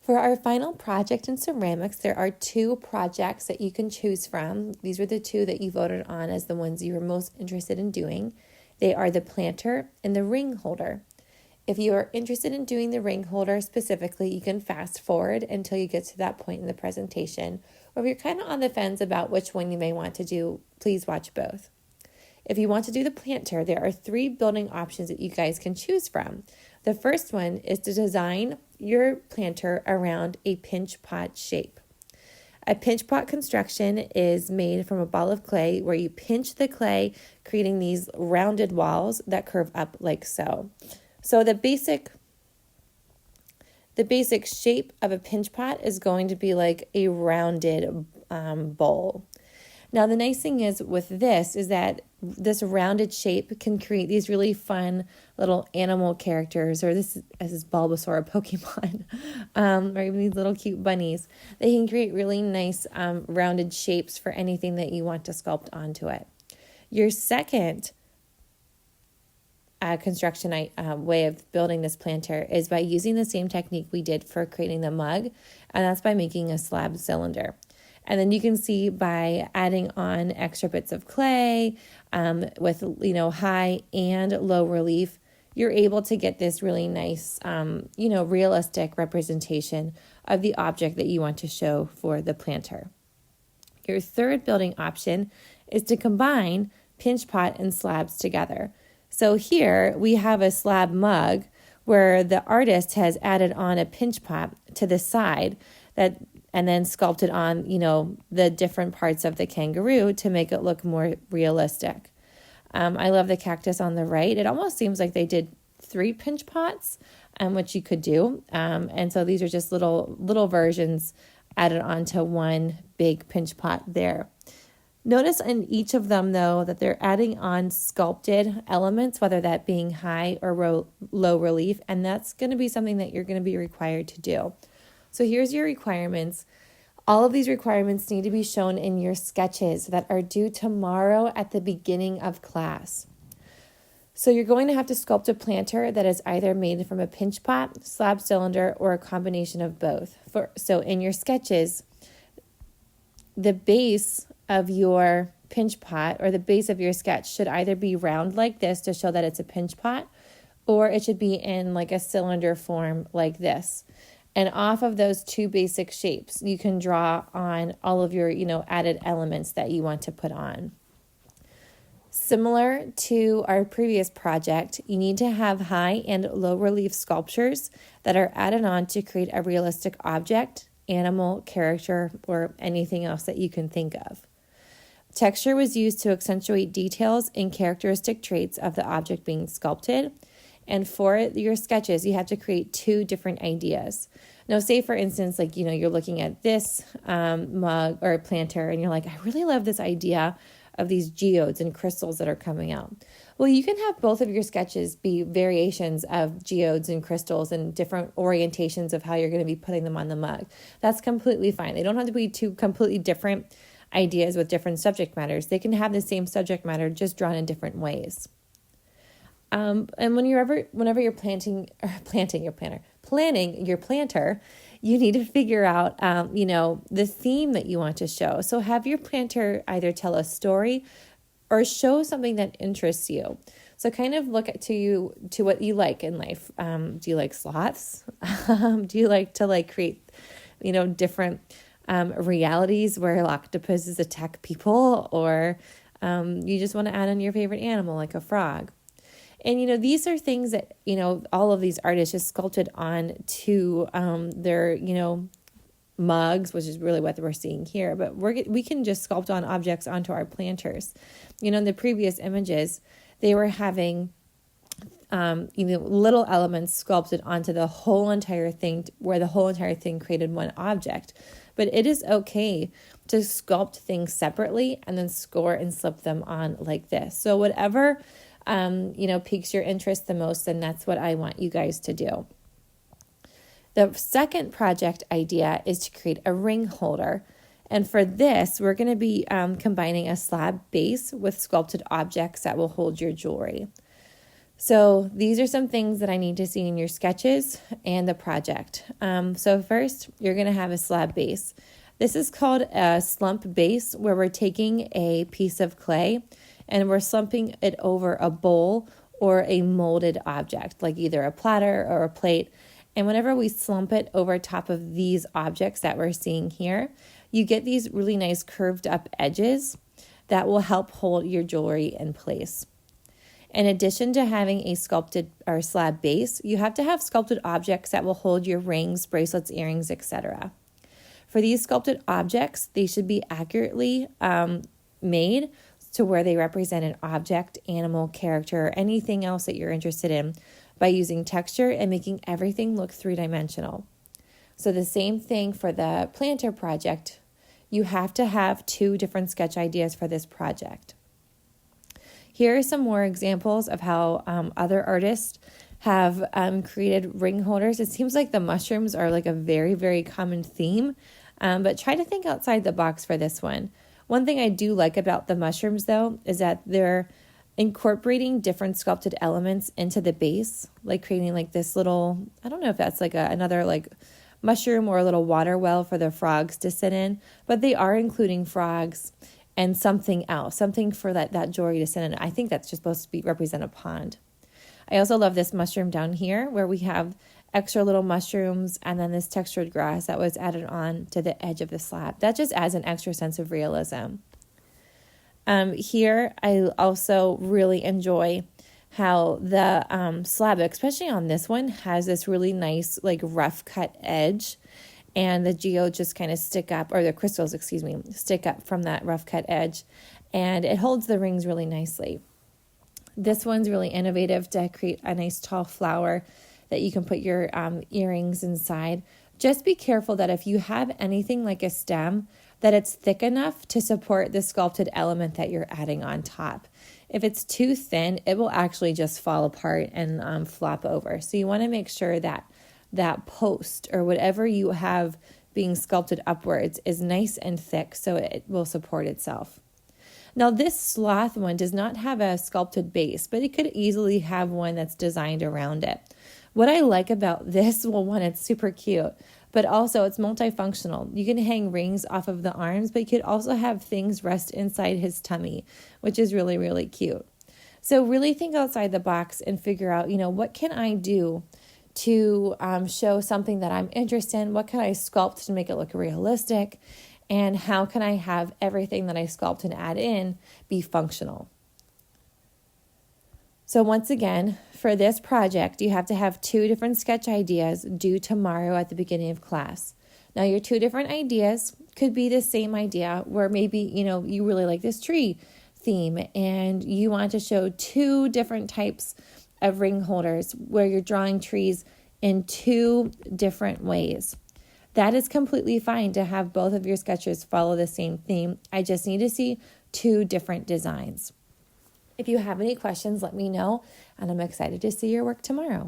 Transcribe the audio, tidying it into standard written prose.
For our final project in ceramics, there are two projects that you can choose from. These were the two that you voted on as the ones you were most interested in doing. They are the planter and the ring holder. If you are interested in doing the ring holder specifically, you can fast forward until you get to that point in the presentation. Or if you're kind of on the fence about which one you may want to do, please watch both. If you want to do the planter, there are 3 building options that you guys can choose from. The first one is to design your planter around a pinch pot shape. A pinch pot construction is made from a ball of clay where you pinch the clay, creating these rounded walls that curve up like so. So the basic shape of a pinch pot is going to be like a rounded bowl. Now, the nice thing is with this is that this rounded shape can create these really fun little animal characters, or this is Bulbasaur, a Pokemon, or even these little cute bunnies. They can create really nice rounded shapes for anything that you want to sculpt onto it. Your second construction way of building this planter is by using the same technique we did for creating the mug, and that's by making a slab cylinder. And then you can see by adding on extra bits of clay with, high and low relief, you're able to get this really nice, realistic representation of the object that you want to show for the planter. Your third building option is to combine pinch pot and slabs together. So here we have a slab mug where the artist has added on a pinch pot to the side and then sculpted on, the different parts of the kangaroo to make it look more realistic. I love the cactus on the right. It almost seems like they did 3 pinch pots, which you could do. And so these are just little versions added onto one big pinch pot there. Notice in each of them, though, that they're adding on sculpted elements, whether that being high or low relief, and that's going to be something that you're going to be required to do. So here's your requirements. All of these requirements need to be shown in your sketches that are due tomorrow at the beginning of class. So you're going to have to sculpt a planter that is either made from a pinch pot, slab cylinder, or a combination of both. So in your sketches, the base of your pinch pot or the base of your sketch should either be round like this to show that it's a pinch pot, or it should be in like a cylinder form like this. And off of those 2 basic shapes, you can draw on all of your, added elements that you want to put on. Similar to our previous project, you need to have high and low relief sculptures that are added on to create a realistic object, animal, character, or anything else that you can think of. Texture was used to accentuate details and characteristic traits of the object being sculpted. And for your sketches, you have to create 2 different ideas. Now, say for instance, you're looking at this mug or planter and you're like, I really love this idea of these geodes and crystals that are coming out. Well, you can have both of your sketches be variations of geodes and crystals and different orientations of how you're going to be putting them on the mug. That's completely fine. They don't have to be 2 completely different ideas with different subject matters. They can have the same subject matter, just drawn in different ways. And whenever you're planning your planter, you need to figure out, the theme that you want to show. So have your planter either tell a story or show something that interests you. So kind of look to what you like in life. Do you like sloths? Do you like to create, different realities where octopuses attack people, or you just want to add on your favorite animal like a frog? And, these are things that, all of these artists just sculpted on to their, mugs, which is really what we're seeing here. But we can just sculpt on objects onto our planters. In the previous images, they were having, little elements sculpted onto the whole entire thing, where the whole entire thing created one object. But it is okay to sculpt things separately and then score and slip them on like this. So whatever piques your interest the most, and that's what I want you guys to do. The second project idea is to create a ring holder. And for this, we're going to be combining a slab base with sculpted objects that will hold your jewelry. So these are some things that I need to see in your sketches and the project. So first, you're going to have a slab base. This is called a slump base, where we're taking a piece of clay and we're slumping it over a bowl or a molded object, like either a platter or a plate. And whenever we slump it over top of these objects that we're seeing here, you get these really nice curved up edges that will help hold your jewelry in place. In addition to having a sculpted or slab base, you have to have sculpted objects that will hold your rings, bracelets, earrings, etc. For these sculpted objects, they should be accurately made to where they represent an object, animal, character, or anything else that you're interested in by using texture and making everything look three-dimensional. So the same thing for the planter project. You have to have 2 different sketch ideas for this project. Here are some more examples of how other artists have created ring holders. It seems like the mushrooms are like a very, very common theme, but try to think outside the box for this one. One thing I do like about the mushrooms, though, is that they're incorporating different sculpted elements into the base, like creating like this little, I don't know if that's like another like mushroom or a little water well for the frogs to sit in, but they are including frogs and something else, something for that jewelry to sit in. I think that's just supposed to represent a pond. I also love this mushroom down here where we have extra little mushrooms and then this textured grass that was added on to the edge of the slab. That just adds an extra sense of realism. Here, I also really enjoy how the slab, especially on this one, has this really nice like rough cut edge, and the geodes just kind of stick up, or the crystals, stick up from that rough cut edge, and it holds the rings really nicely. This one's really innovative to create a nice tall flower that you can put your earrings inside. Just be careful that if you have anything like a stem, that it's thick enough to support the sculpted element that you're adding on top. If it's too thin, it will actually just fall apart and flop over. So you want to make sure that that post or whatever you have being sculpted upwards is nice and thick so it will support itself. Now this sloth one does not have a sculpted base, but it could easily have one that's designed around it. What I like about this, well, one, it's super cute, but also it's multifunctional. You can hang rings off of the arms, but you could also have things rest inside his tummy, which is really, really cute. So really think outside the box and figure out, what can I do to show something that I'm interested in? What can I sculpt to make it look realistic? And how can I have everything that I sculpt and add in be functional? So once again, for this project, you have to have 2 different sketch ideas due tomorrow at the beginning of class. Now, your 2 different ideas could be the same idea where maybe, you really like this tree theme and you want to show 2 different types of ring holders where you're drawing trees in 2 different ways. That is completely fine to have both of your sketches follow the same theme. I just need to see 2 different designs. If you have any questions, let me know, and I'm excited to see your work tomorrow.